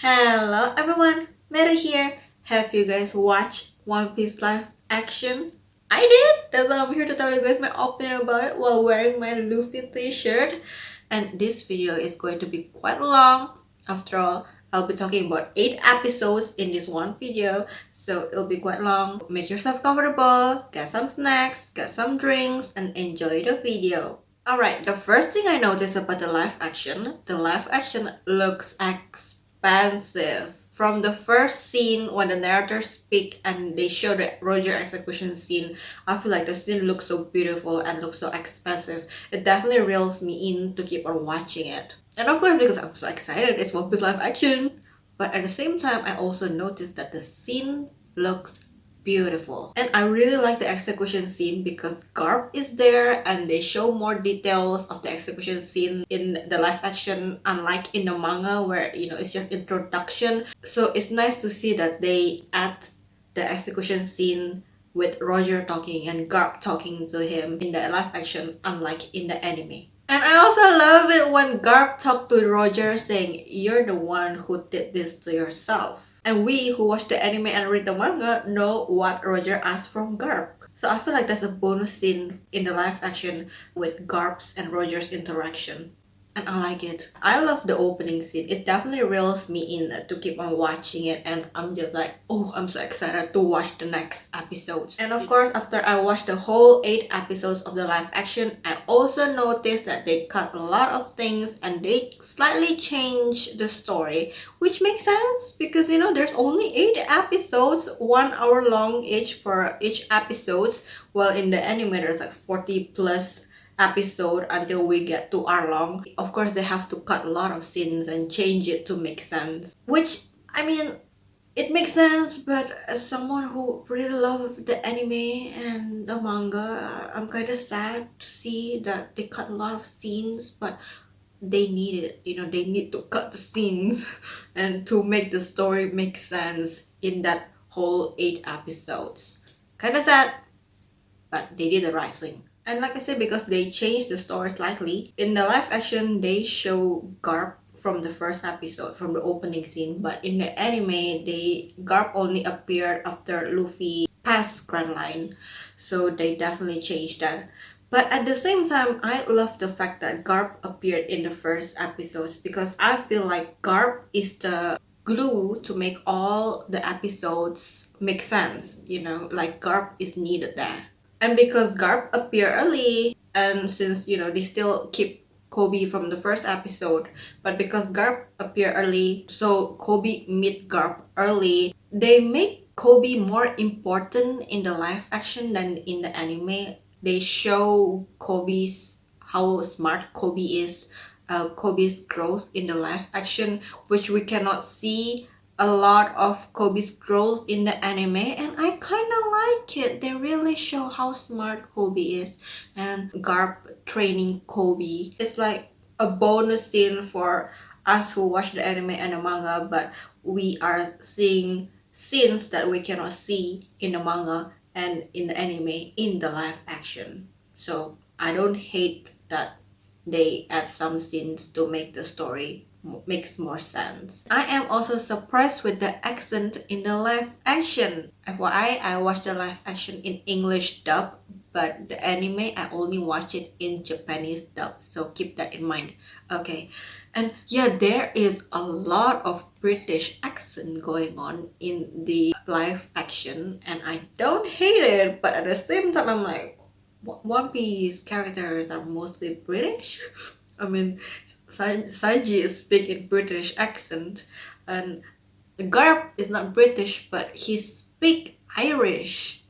Hello everyone, Meru here. Have you guys watched One Piece live action? I did! That's why I'm here to tell you guys my opinion about it while wearing my Luffy t-shirt. And this video is going to be quite long. After all, I'll be talking about 8 episodes in this one video, so it'll be quite long. Make yourself comfortable, get some snacks, get some drinks, and enjoy the video. Alright, the first thing I noticed about the live action looks expensive. From the first scene when the narrator speak and they show the Roger execution scene, I feel like the scene looks so beautiful and looks so expensive. It definitely reels me in to keep on watching it. And of course, because I'm so excited, it's One Piece live action. But at the same time, I also noticed that the scene looks beautiful. And I really like the execution scene because Garp is there and they show more details of the execution scene in the live action, unlike in the manga where it's just introduction. So it's nice to see that they add the execution scene with Roger talking and Garp talking to him in the live action, unlike in the anime. And I also love it when Garp talked to Roger saying, "You're the one who did this to yourself." And we who watch the anime and read the manga know what Roger asked from Garp. So I feel like that's a bonus scene in the live action with Garp's and Roger's interaction. And I like it. I love the opening scene. It definitely reels me in to keep on watching it, and I'm just like, oh, I'm so excited to watch the next episodes. And of course, after I watched the whole 8 episodes of the live action, I also noticed that they cut a lot of things and they slightly changed the story, which makes sense because there's only 8 episodes, 1 hour long each for each episodes, while in the anime there's like 40 plus episode until we get to Arlong. Of course, they have to cut a lot of scenes and change it to make sense. Which, I mean, it makes sense, but as someone who really loves the anime and the manga, I'm kind of sad to see that they cut a lot of scenes, but they need it. They need to cut the scenes and to make the story make sense in that whole 8 episodes. Kind of sad, but they did the right thing. And like I said, because they changed the story slightly, in the live action, they show Garp from the first episode, from the opening scene. But in the anime, Garp only appeared after Luffy passed Grand Line. So they definitely changed that. But at the same time, I love the fact that Garp appeared in the first episodes because I feel like Garp is the glue to make all the episodes make sense. Like Garp is needed there. And because Garp appeared early, and since they still keep Kobe from the first episode, but because Garp appeared early, so Kobe meet Garp early, they make Kobe more important in the live action than in the anime. They show how smart Kobe is, Kobe's growth in the live action, which we cannot see a lot of Kobe's growth in the anime, and I kind of like it. They really show how smart Kobe is, and Garp training Kobe. It's like a bonus scene for us who watch the anime and the manga, but we are seeing scenes that we cannot see in the manga and in the anime in the live action. So I don't hate that they add some scenes to make the story makes more sense. I am also surprised with the accent in the live action. FYI, I watched the live action in English dub, but the anime I only watched it in Japanese dub, so keep that in mind. Okay, and yeah, there is a lot of British accent going on in the live action, and I don't hate it, but at the same time I'm like, One Piece characters are mostly British. I mean, Sanji is speaking British accent, and Garp is not British, but he speak Irish.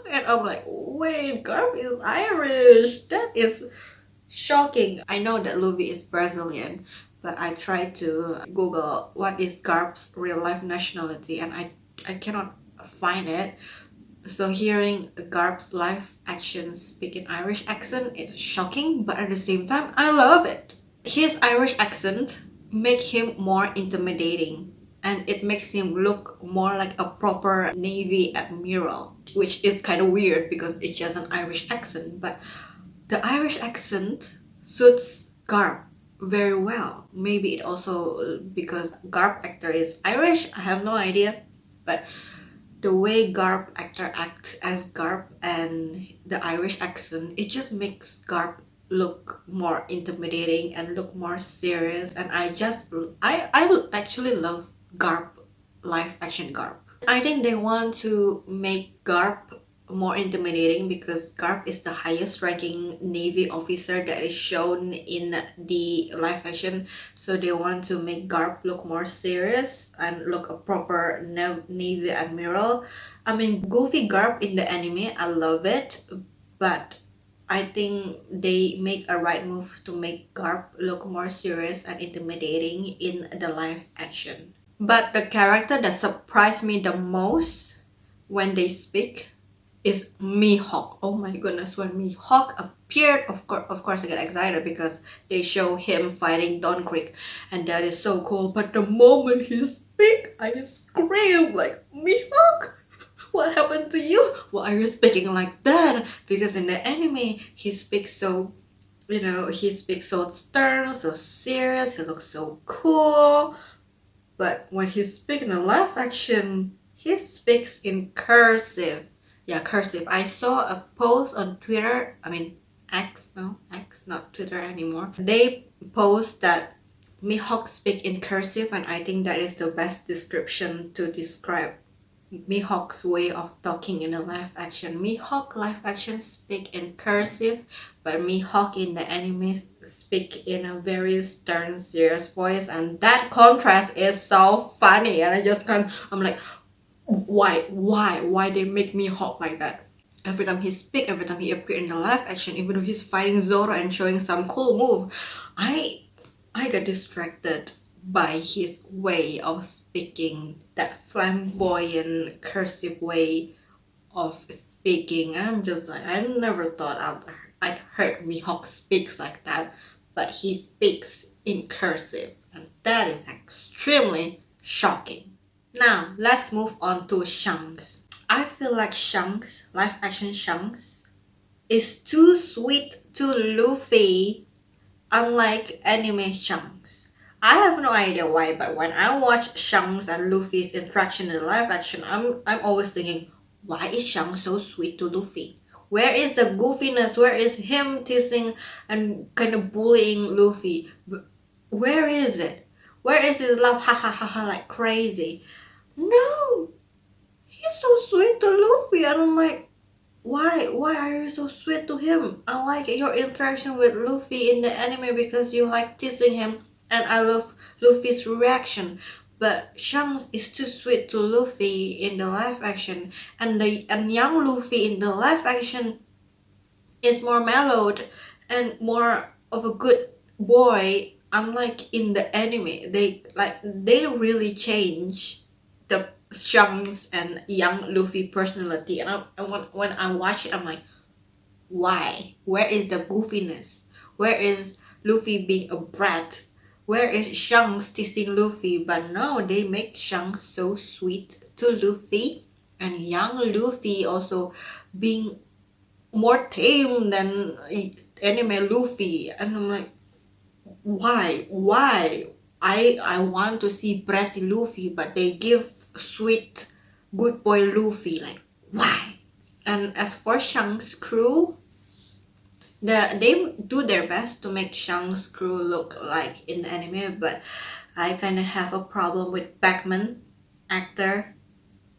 And I'm like, wait, Garp is Irish. That is shocking. I know that Luffy is Brazilian, but I tried to Google what is Garp's real life nationality, and I cannot find it. So hearing Garp's live action speaking Irish accent, it's shocking, but at the same time, I love it. His Irish accent make him more intimidating, and it makes him look more like a proper Navy admiral, which is kind of weird because it's just an Irish accent, but the Irish accent suits Garp. very well. Maybe it also because Garp actor is Irish. I have no idea, but the way Garp actor acts as Garp and the Irish accent, it just makes Garp look more intimidating and look more serious. And I actually love Garp, live action Garp. I think they want to make Garp more intimidating because Garp is the highest ranking Navy officer that is shown in the live action. So they want to make Garp look more serious and look a proper Navy admiral. I mean, goofy Garp in the anime, I love it, but I think they make a right move to make Garp look more serious and intimidating in the live action. But the character that surprised me the most when they speak is Mihawk. Oh my goodness, when Mihawk appeared, of course I get excited because they show him fighting Don Creek, and that is so cool. But the moment he speak, I scream like, Mihawk, what happened to you? Why are you speaking like that? Because in the anime, he speaks so, he speaks so stern, so serious, he looks so cool. But when he speaks in a live action, he speaks in cursive. Yeah, cursive. I saw a post on Twitter. I mean, X, no, X, not Twitter anymore. They post that Mihawk speak in cursive, and I think that is the best description to describe Mihawk's way of talking in a live action. Mihawk live action speak in cursive, but Mihawk in the anime speak in a very stern, serious voice, and that contrast is so funny. And I'm like, why they make Mihawk like that? Every time he speak, every time he appear in the live action, even though he's fighting Zoro and showing some cool move, I got distracted by his way of speaking, that flamboyant cursive way of speaking. I'm just like, I never thought I'd heard Mihawk speaks like that, but he speaks in cursive, and that is extremely shocking. Now let's move on to Shanks. I feel like Shanks, live action Shanks, is too sweet to Luffy, unlike anime Shanks. I have no idea why, but when I watch Shanks and Luffy's interaction in live action, I'm always thinking, why is Shanks so sweet to Luffy? Where is the goofiness? Where is him teasing and kind of bullying Luffy? Where is it? Where is his love? Ha ha ha ha, like crazy. No, he's so sweet to Luffy, and I'm like, why are you so sweet to him? I like your interaction with Luffy in the anime because you like teasing him, and I love Luffy's reaction. But Shanks is too sweet to Luffy in the live action, and young Luffy in the live action is more mellowed and more of a good boy. Unlike in the anime, they really change the Shanks and young Luffy personality, and when I watch it, I'm like, why? Where is the goofiness? Where is Luffy being a brat? Where is Shanks teasing Luffy? But no, they make Shanks so sweet to Luffy, and young Luffy also being more tame than anime Luffy, and I'm like, why I want to see bratty Luffy, but they give sweet good boy Luffy, like, why? And as for Shanks crew, they do their best to make Shanks crew look like in the anime, but I kind of have a problem with Pac-Man actor.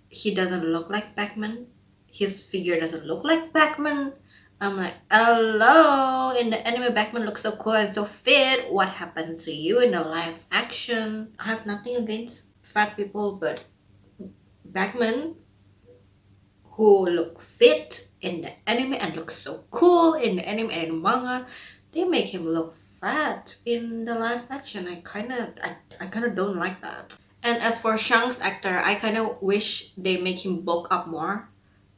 He doesn't look like Pac-Man. His figure doesn't look like Pac-Man. I'm like, hello, in the anime Pac-Man looks so cool and so fit. What happened to you in the live action? I have nothing against fat people, but Pac-Man who look fit in the anime and look so cool in the anime and in manga, they make him look fat in the live action. I kind of don't like that. And as for Shanks actor, I kind of wish they make him bulk up more.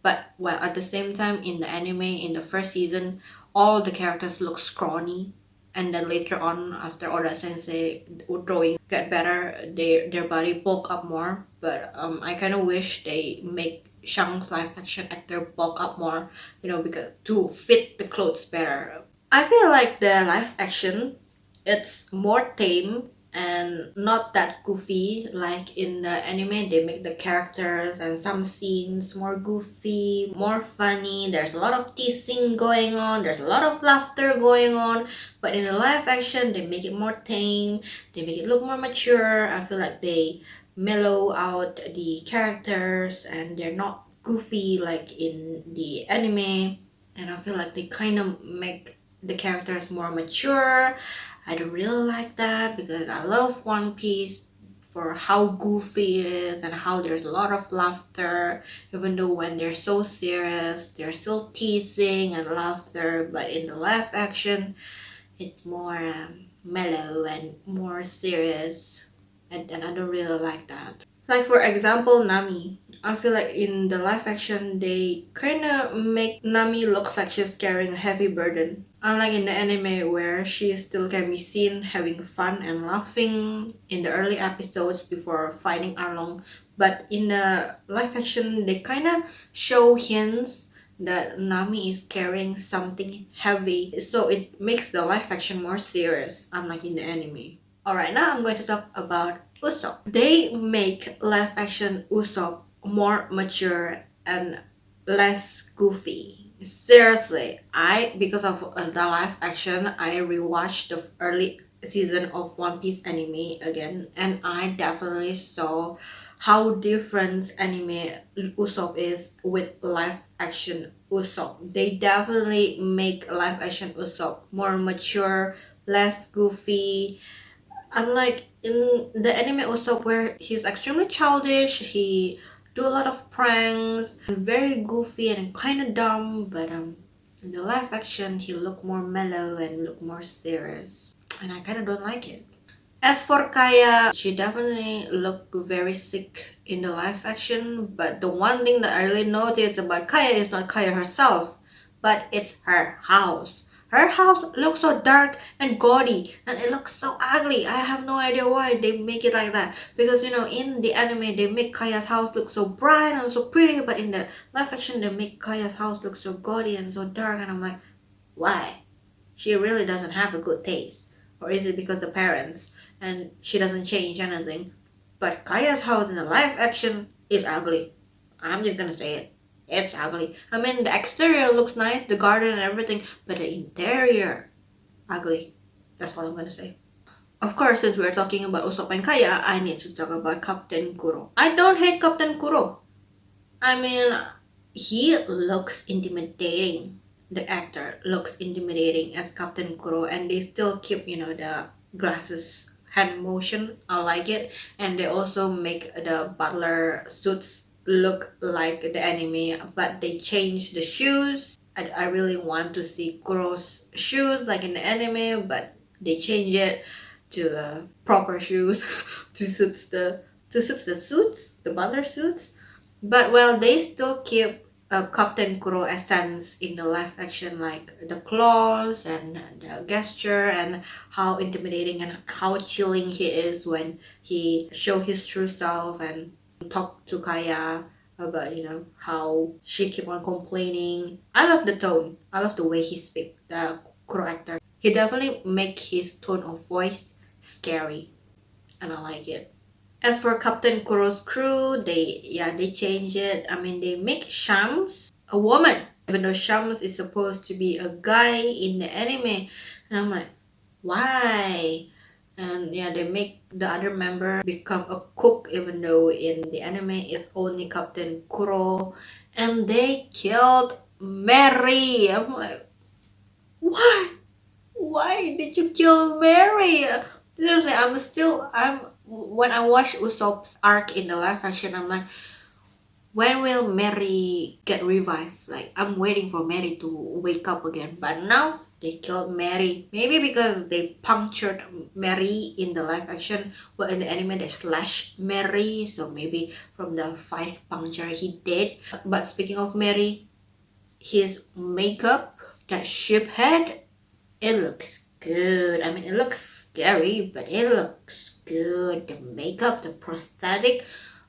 But well, at the same time, in the anime, in the first season, all the characters look scrawny, and then later on, after Oda Sensei drawing get better, their body bulk up more. But I kind of wish they make Shanks live action actor bulk up more, because to fit the clothes better. I feel like the live action It's more tame and not that goofy like in the anime. They make the characters and some scenes more goofy, more funny. There's a lot of teasing going on, there's a lot of laughter going on. But in the live action, they make it more tame, they make it look more mature. I feel like they mellow out the characters and they're not goofy like in the anime. And I feel like they kind of make the characters more mature. I don't really like that because I love One Piece for how goofy it is and how there's a lot of laughter. Even though when they're so serious, they're still teasing and laughter. But in the live action, it's more mellow and more serious. And I don't really like that. Like for example, Nami. I feel like in the live action, they kind of make Nami look like she's carrying a heavy burden. Unlike in the anime where she still can be seen having fun and laughing in the early episodes before fighting Arlong. But in the live action, they kind of show hints that Nami is carrying something heavy. So it makes the live action more serious, unlike in the anime. Alright, now I'm going to talk about Usopp. They make live action Usopp more mature and less goofy. Seriously, because of the live action, I rewatched the early season of One Piece anime again, and I definitely saw how different anime Usopp is with live action Usopp. They definitely make live action Usopp more mature, less goofy. Unlike in the anime Usopp where he's extremely childish, he do a lot of pranks, and very goofy and kind of dumb, but in the live action he look more mellow and look more serious, and I kind of don't like it. As for Kaya, she definitely looked very sick in the live action, but the one thing that I really noticed about Kaya is not Kaya herself, but it's her house. Her house looks so dark and gaudy and it looks so ugly. I have no idea why they make it like that. Because in the anime they make Kaya's house look so bright and so pretty, but in the live action they make Kaya's house look so gaudy and so dark, and I'm like, why? She really doesn't have a good taste. Or is it because the parents and she doesn't change anything? But Kaya's house in the live action is ugly. I'm just gonna say it. It's ugly. I mean, the exterior looks nice, the garden and everything, but the interior, ugly. That's all I'm gonna say. Of course, since we're talking about Usopp and Kaya, I need to talk about Captain Kuro. I don't hate Captain Kuro. I mean, he looks intimidating. The actor looks intimidating as Captain Kuro, and they still keep, the glasses hand motion. I like it. And they also make the butler suits look like the anime, but they change the shoes. I really want to see Kuro's shoes like in the anime, but they change it to proper shoes to suits the suits, the butler suits. But well, they still keep Captain Kuro essence in the live action, like the claws and the gesture and how intimidating and how chilling he is when he show his true self and talk to Kaya about how she keep on complaining. I love the tone. I love the way he speak. The Kuro actor. He definitely make his tone of voice scary, and I like it. As for Captain Kuro's crew, they change it. I mean, they make Shams a woman, even though Shams is supposed to be a guy in the anime. And I'm like, why? And yeah, they make the other member become a cook, even though in the anime it's only Captain Kuro. And they killed Mary. I'm like, why? Why did you kill Mary? Seriously, I'm when I watch Usopp's arc in the live action, I'm like, when will Mary get revived? Like, I'm waiting for Mary to wake up again. But now they killed Mary. Maybe because they punctured Mary in the live action, but in the anime they slashed Mary. So maybe from the 5 puncture he did. But speaking of Mary, his makeup, that ship head, it looks good. I mean, it looks scary, but it looks good. The makeup, the prosthetic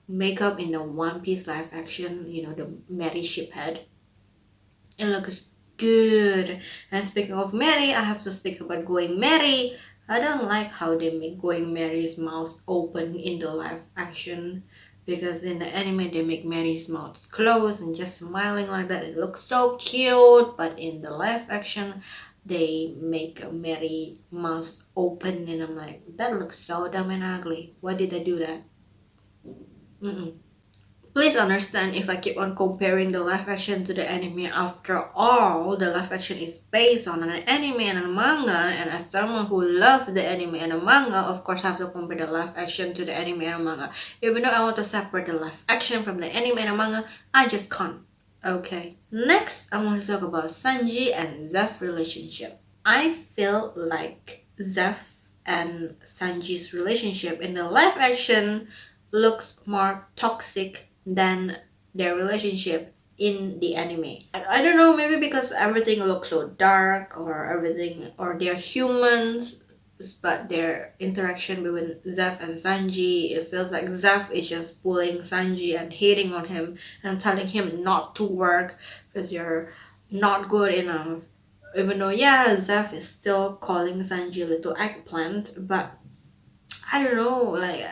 makeup in the One Piece live action, the Mary ship head, it looks good. And speaking of Mary, I have to speak about Going Mary. I don't like how they make Going Mary's mouth open in the live action, because in the anime they make Mary's mouth closed and just smiling like that. It looks so cute, but in the live action they make Mary mouth open and I'm like, that looks so dumb and ugly. Why did they do that? Mm-mm. Please understand if I keep on comparing the live action to the anime. After all, the live action is based on an anime and a manga, and as someone who loves the anime and the manga, of course I have to compare the live action to the anime and the manga. Even though I want to separate the live action from the anime and the manga, I just can't. Okay. Next, I want to talk about Sanji and Zeph relationship. I feel like Zeph and Sanji's relationship in the live action looks more toxic than their relationship in the anime. I don't know, maybe because everything looks so dark, or they're humans, but their interaction between Zeph and Sanji, it feels like Zeph is just bullying Sanji and hating on him and telling him not to work because you're not good enough. Even though, yeah, Zeph is still calling Sanji little eggplant, but I don't know, like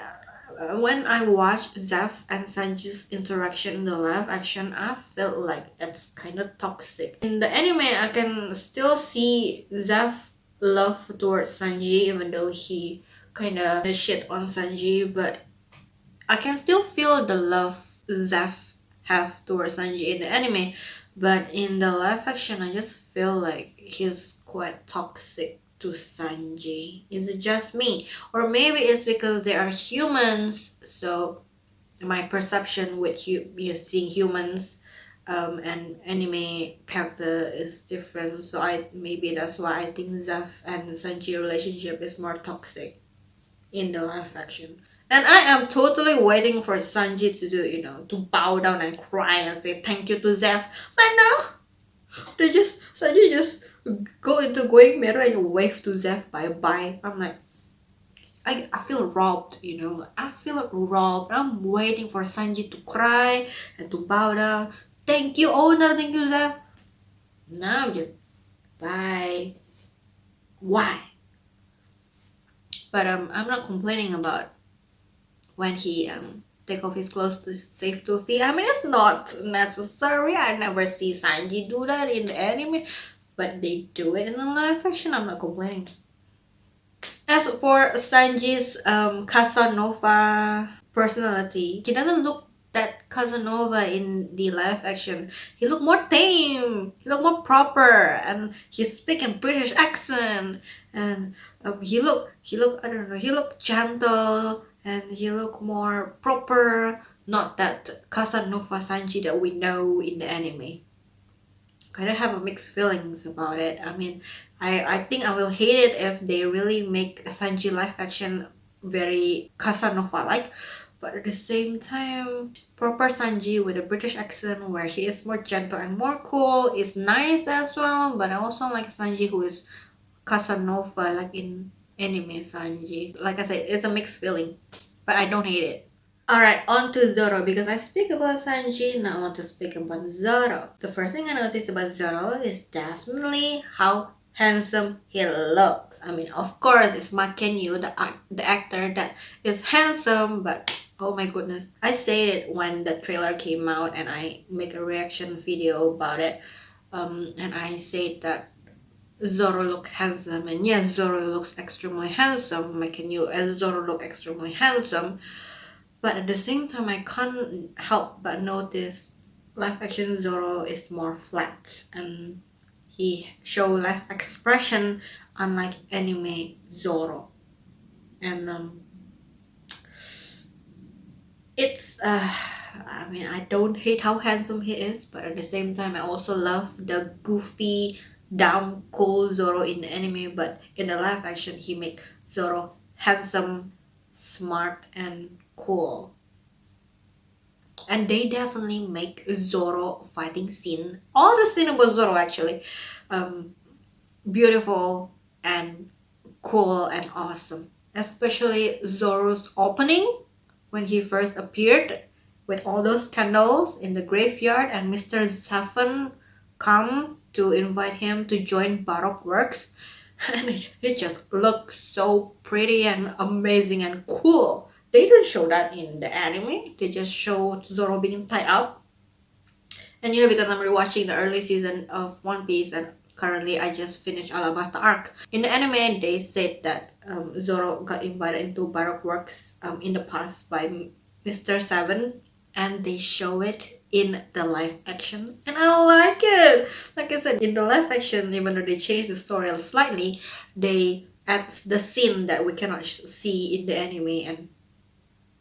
when I watch Zeph and Sanji's interaction in the live action, I felt like it's kind of toxic. In the anime, I can still see Zeph love towards Sanji, even though he kind of shit on Sanji, but I can still feel the love Zeph have towards Sanji in the anime. But in the live action, I just feel like he's quite toxic to Sanji. Is it just me? Or maybe it's because they are humans, so my perception with seeing humans and anime character is different. So maybe that's why I think Zeph and Sanji relationship is more toxic in the live action. And I am totally waiting for Sanji to do, to bow down and cry and say thank you to Zeph. But no, Sanji just go into Going Meru and wave to Zeph bye bye. I'm like, I feel robbed, I feel robbed. I'm waiting for Sanji to cry and to bow down. Thank you, owner, thank you, Zeph. Now I'm just bye. Why? But I'm not complaining about when he take off his clothes to save Luffy. I mean, it's not necessary. I never see Sanji do that in the anime, but they do it in the live action. I'm not complaining. As for Sanji's Casanova personality, he doesn't look that Casanova in the live action. He look more tame. He look more proper, and he speak in British accent. And he look I don't know. He look gentle and he look more proper. Not that Casanova Sanji that we know in the anime. Kind of have a mixed feelings about it. I mean, I think I will hate it if they really make Sanji live action very Casanova like, but at the same time, proper Sanji with a British accent where he is more gentle and more cool is nice as well. But I also like Sanji who is Casanova like in anime Sanji. Like I said, it's a mixed feeling, but I don't hate it. Alright, on to Zoro. Because I speak about Sanji, now I want to speak about Zoro. The first thing I noticed about Zoro is definitely how handsome he looks. I mean, of course, it's Makenyu, the actor that is handsome, but oh my goodness. I said it when the trailer came out and I make a reaction video about it. And I said that Zoro look handsome, and yes, Zoro looks extremely handsome. Makenyu as Zoro look extremely handsome. But at the same time, I can't help but notice live action Zoro is more flat and he show less expression, unlike anime Zoro. And it's I mean, I don't hate how handsome he is, but at the same time I also love the goofy, dumb, cool Zoro in the anime. But in the live action, he make Zoro handsome, smart, and cool. And they definitely make Zoro fighting scene, all the scene about Zoro actually, beautiful and cool and awesome. Especially Zoro's opening when he first appeared with all those candles in the graveyard and Mr. Zafan come to invite him to join Baroque Works. and it just looks so pretty and amazing and cool. They don't show that in the anime. They just show Zoro being tied up. And because I'm rewatching the early season of One Piece, and currently I just finished Alabasta arc. In the anime, they said that Zoro got invited into Baroque Works in the past by Mr. Seven, and they show it in the live action, and I like it. Like I said, in the live action, even though they changed the story slightly, they add the scene that we cannot see in the anime, and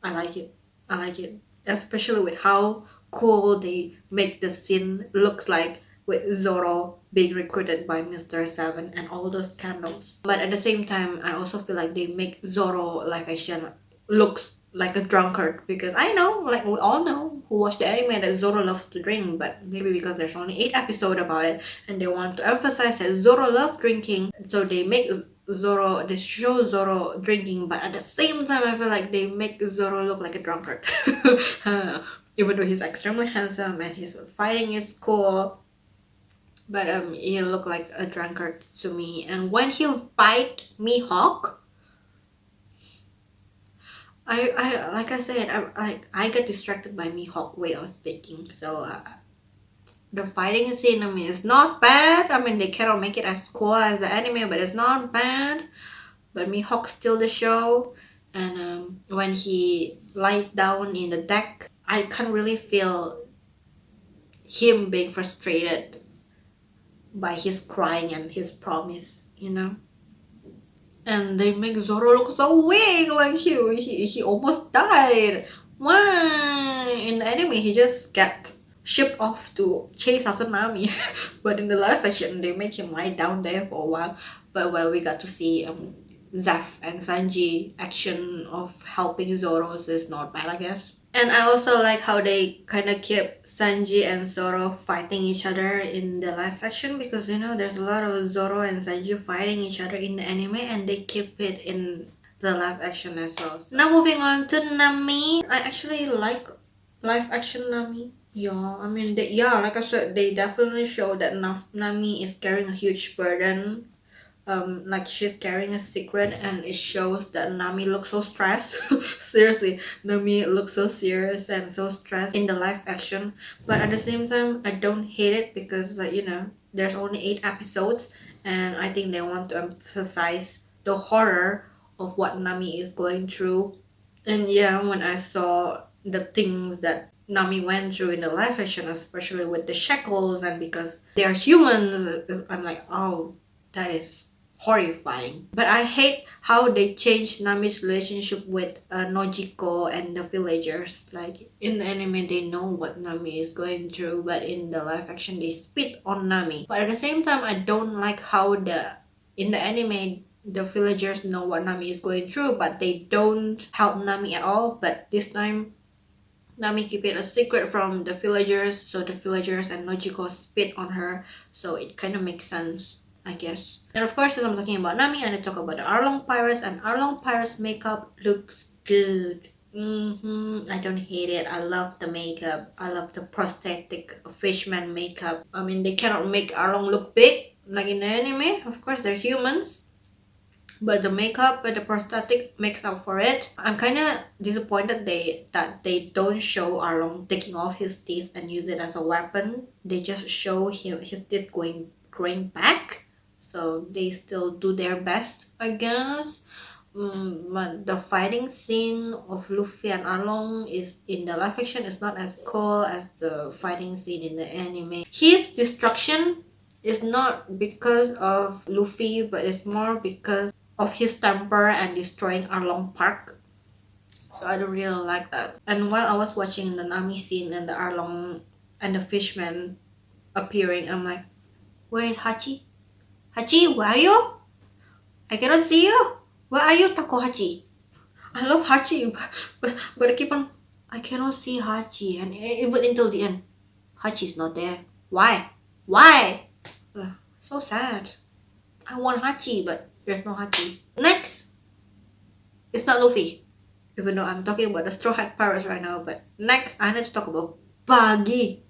I like it. I like it. Especially with how cool they make the scene looks like with Zoro being recruited by Mr. Seven and all those candles. But at the same time, I also feel like they make Zoro live action looks like a drunkard, because I know, like we all know who watched the anime, that Zoro loves to drink, but maybe because there's only 8 episodes about it and they want to emphasize that Zoro loves drinking, so they make Zoro, they show Zoro drinking, but at the same time, I feel like they make Zoro look like a drunkard. Even though he's extremely handsome and his fighting is cool, but he look like a drunkard to me. And when he fight Mihawk, I like I said, I got distracted by Mihawk way of speaking. So the fighting scene, I mean, it's not bad. I mean, they cannot make it as cool as the anime, but it's not bad. But Mihawk steal the show, and when he lied down in the deck, I can't really feel him being frustrated by his crying and his promise. And they make Zoro look so weak, like he almost died. Why? In the anime, he just got shipped off to chase after Nami, but in the live action, they make him lie down there for a while. But well, we got to see Zeph and Sanji action of helping Zoro, so it's not bad, I guess. And I also like how they kind of keep Sanji and Zoro fighting each other in the live action, because there's a lot of Zoro and Sanji fighting each other in the anime, and they keep it in the live action as well. Now moving on to Nami. I actually like live action Nami. Yeah, I mean, like I said, they definitely show that Nami is carrying a huge burden. Like she's carrying a secret, and it shows that Nami looks so stressed. Seriously, Nami looks so serious and so stressed in the live action. But at the same time, I don't hate it, because there's only 8 episodes, and I think they want to emphasize the horror of what Nami is going through. And yeah, when I saw the things that Nami went through in the live action, especially with the shackles, and because they are humans, I'm like, oh, that is horrifying. But I hate how they changed Nami's relationship with Nojiko and the villagers. Like in the anime, they know what Nami is going through, but in the live action, they spit on Nami. But at the same time, I don't like how in the anime, the villagers know what Nami is going through, but they don't help Nami at all. But this time, Nami keep it a secret from the villagers, so the villagers and Nojiko spit on her, so it kind of makes sense, I guess. And of course, since I'm talking about Nami, I need to talk about the Arlong Pirates, and Arlong Pirates makeup looks good. I don't hate it. I love the makeup. I love the prosthetic fishman makeup. I mean, they cannot make Arlong look big like in the anime. Of course, they're humans. But the makeup and the prosthetic makes up for it. I'm kind of disappointed that they don't show Arlong taking off his teeth and use it as a weapon. They just show his teeth growing back. So they still do their best, I guess. But the fighting scene of Luffy and Arlong is in the live action is not as cool as the fighting scene in the anime. His destruction is not because of Luffy, but it's more because of his temper and destroying Arlong Park. So I don't really like that. And while I was watching the Nami scene and the Arlong and the fishman appearing, I'm like, where is Hachi? Hachi, where are you? I cannot see you. Where are you, Tako Hachi? I love Hachi, but I keep on, I cannot see Hachi. And even until the end, Hachi's not there. Why? Why? So sad. I want Hachi, but there's no Hachi. Next, it's not Luffy. Even though I'm talking about the Straw Hat Pirates right now, but next I need to talk about Buggy.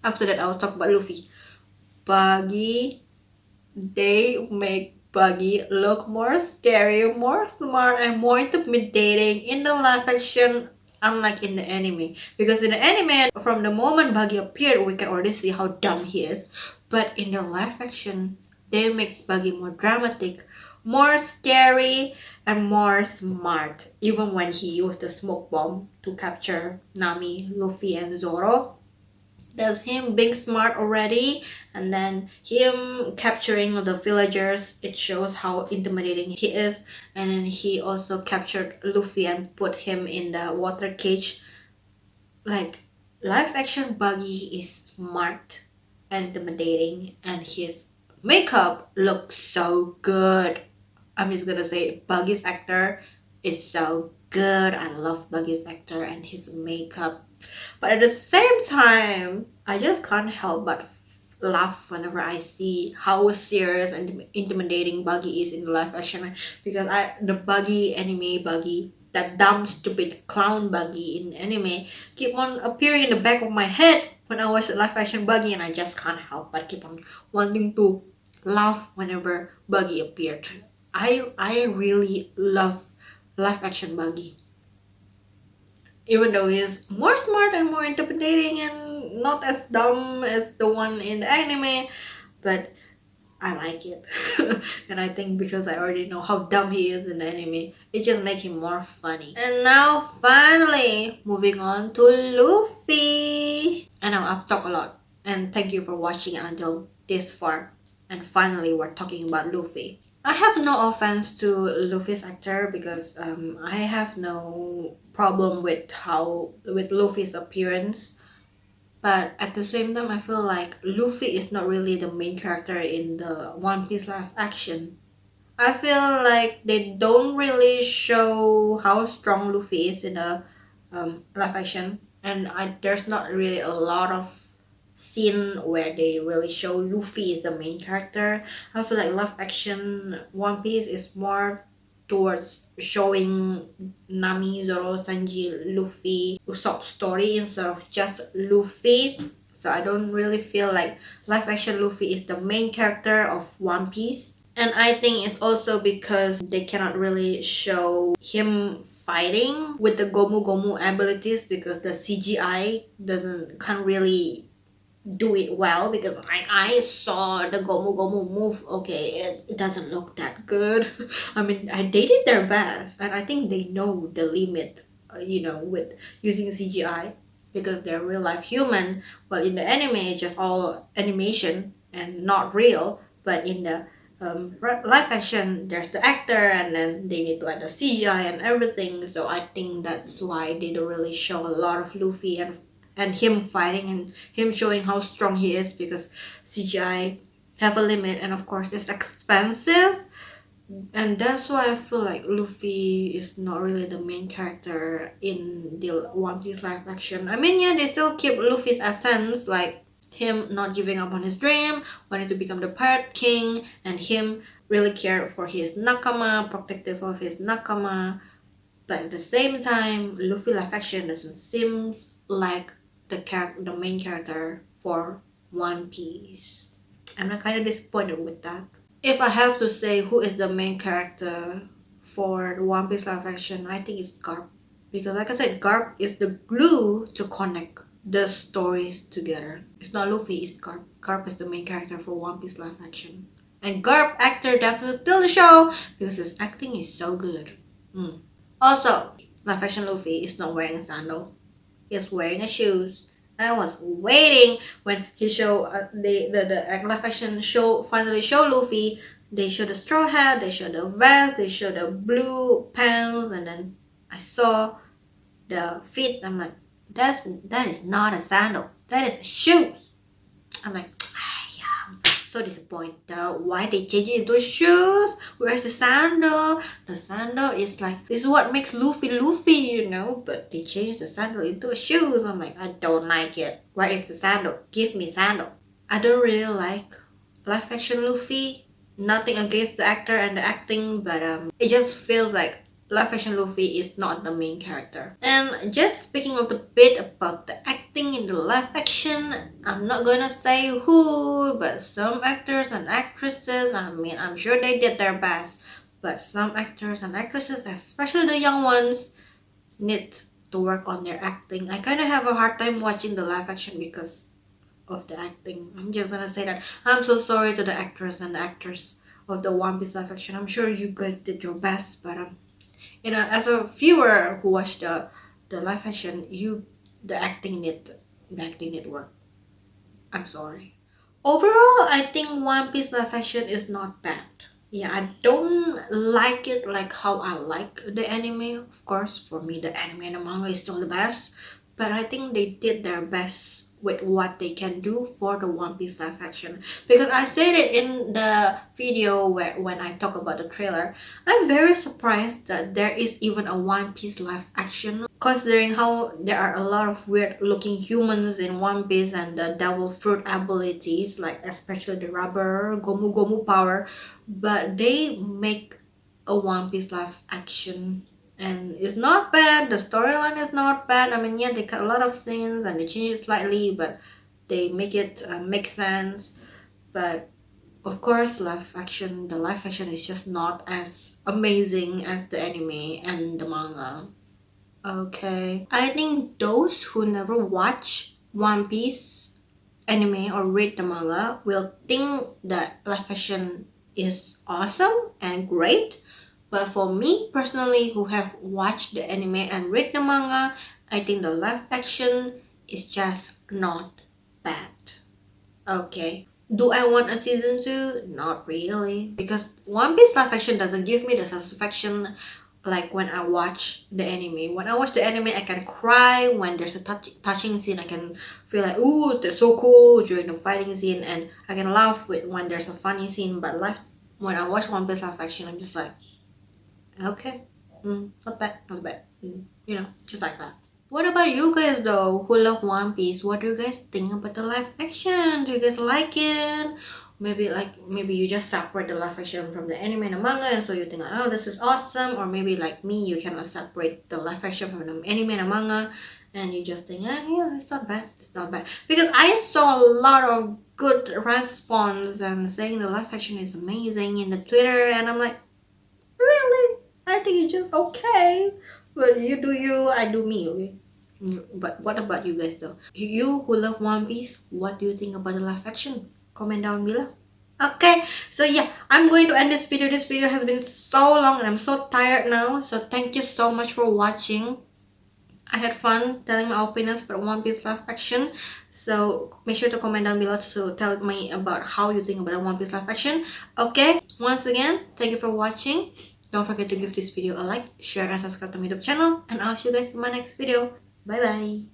After that, I'll talk about Luffy. Buggy they make Buggy look more scary, more smart, and more intimidating in the live action, unlike in the anime. Because in the anime, from the moment Buggy appeared, we can already see how dumb he is. But in the live action, they make Buggy more dramatic, more scary, and more smart. Even when he used the smoke bomb to capture Nami, Luffy, and Zoro, that's him being smart already, and then him capturing the villagers, it shows how intimidating he is. And then he also captured Luffy and put him in the water cage. Like, live action Buggy is smart and intimidating, and his makeup looks so good. I'm just gonna say Buggy's actor is so good. I love Buggy's actor and his makeup. But at the same time, I just can't help but laugh whenever I see how serious and intimidating Buggy is in the live action. Because the Buggy anime Buggy, that dumb stupid clown Buggy in anime, keep on appearing in the back of my head when I watch the live action Buggy, and I just can't help but keep on wanting to laugh whenever Buggy appeared. I really love live action Buggy, even though he's more smart and more intimidating and not as dumb as the one in the anime, but I like it. And I think because I already know how dumb he is in the anime, it just makes him more funny. And now finally, moving on to Luffy. I know I've talked a lot, and thank you for watching until this far. And finally, we're talking about Luffy. I have no offense to Luffy's actor, because I have no problem with Luffy's appearance. But at the same time, I feel like Luffy is not really the main character in the One Piece live action. I feel like they don't really show how strong Luffy is in the live action, and there's not really a lot of scene where they really show Luffy is the main character. I feel like live action One Piece is more towards showing Nami, Zoro, Sanji, Luffy, Usopp's story instead of just Luffy. So I don't really feel like live action Luffy is the main character of One Piece. And I think it's also because they cannot really show him fighting with the Gomu Gomu abilities, because the CGI can't really do it well, because like I saw the Gomu Gomu move, okay, it doesn't look that good. I mean, they did their best, and I think they know the limit, with using CGI, because they're real life human. Well, in the anime, it's just all animation and not real. But in the live action, there's the actor, and then they need to add the CGI and everything. So I think that's why they don't really show a lot of Luffy and him fighting and him showing how strong he is, because CGI have a limit, and of course it's expensive. And that's why I feel like Luffy is not really the main character in the One Piece live action. I mean, yeah, they still keep Luffy's essence, like him not giving up on his dream, wanting to become the Pirate King, and him really care for his nakama, protective of his nakama. But at the same time, Luffy live action doesn't seem like the main character for One Piece. I'm not kind of disappointed with that. If I have to say who is the main character for the One Piece live action, I think it's Garp. Because like I said, Garp is the glue to connect the stories together. It's not Luffy, it's Garp. Garp is the main character for One Piece live action. And Garp actor definitely steal the show, because his acting is so good. Also, live action Luffy is not wearing a sandal. He's wearing a shoes. I was waiting when he show the live action show finally show Luffy. They show the straw hat, they show the vest, they show the blue pants, and then I saw the feet. I'm like, that is not a sandal. That is shoes. I'm like, so disappointed. Why they change it into shoes? Where's the sandal? The sandal is like, this is what makes Luffy Luffy, but they changed the sandal into a shoes. I'm like, I don't like it. Where is the sandal? Give me sandal. I don't really like live action Luffy. Nothing against the actor and the acting, but it just feels like live action Luffy is not the main character. And just speaking of the bit about the acting, acting in the live action. I'm not gonna say who, but some actors and actresses, I mean, I'm sure they did their best, but some actors and actresses, especially the young ones, need to work on their acting. I kind of have a hard time watching the live action because of the acting. I'm just gonna say that. I'm so sorry to the actors and the actors of the One Piece live action. I'm sure you guys did your best, but as a viewer who watched the live action, the acting need work. I'm sorry. Overall, I think One Piece live action is not bad. Yeah, I don't like it like how I like the anime. Of course, for me, the anime and the manga is still the best. But I think they did their best with what they can do for the One Piece live action. Because I said it in the video when I talk about the trailer, I'm very surprised that there is even a One Piece live action, considering how there are a lot of weird looking humans in One Piece and the devil fruit abilities, like especially the rubber Gomu Gomu power, but they make a One Piece live action and it's not bad. The storyline is not bad. I mean, yeah, they cut a lot of scenes and they change it slightly, but they make it make sense. But of course, the live action is just not as amazing as the anime and the manga. Okay, I think those who never watch One Piece anime or read the manga will think that live action is awesome and great. But for me personally, who have watched the anime and read the manga, I think the live action is just not bad. Okay. Do I want a season 2? Not really. Because One Piece live action doesn't give me the satisfaction like when I watch the anime. When I watch the anime, I can cry when there's a touching scene. I can feel like, ooh, that's so cool during the fighting scene, and I can laugh with when there's a funny scene. But when I watch One Piece live action, I'm just like, okay, not bad, not bad. Just like that. What about you guys though, who love One Piece? What do you guys think about the live action? Do you guys like it? Maybe you just separate the live action from the anime and the manga, and so you think, oh, this is awesome. Or maybe like me, you cannot separate the live action from the anime and the manga, and you just think, yeah, it's not bad, it's not bad. Because I saw a lot of good response and saying the live action is amazing in the Twitter, and I'm like, really? I think it's just okay. But you do you, I do me, okay? But what about you guys though? You who love One Piece, what do you think about the live action? Comment down below. Okay, so yeah, I'm going to end this video. This video has been so long and I'm so tired now. So thank you so much for watching. I had fun telling my opinions about One Piece live action. So make sure to comment down below to tell me about how you think about One Piece live action. Okay, once again, thank you for watching. Don't forget to give this video a like, share, and subscribe to my YouTube channel. And I'll see you guys in my next video. Bye bye.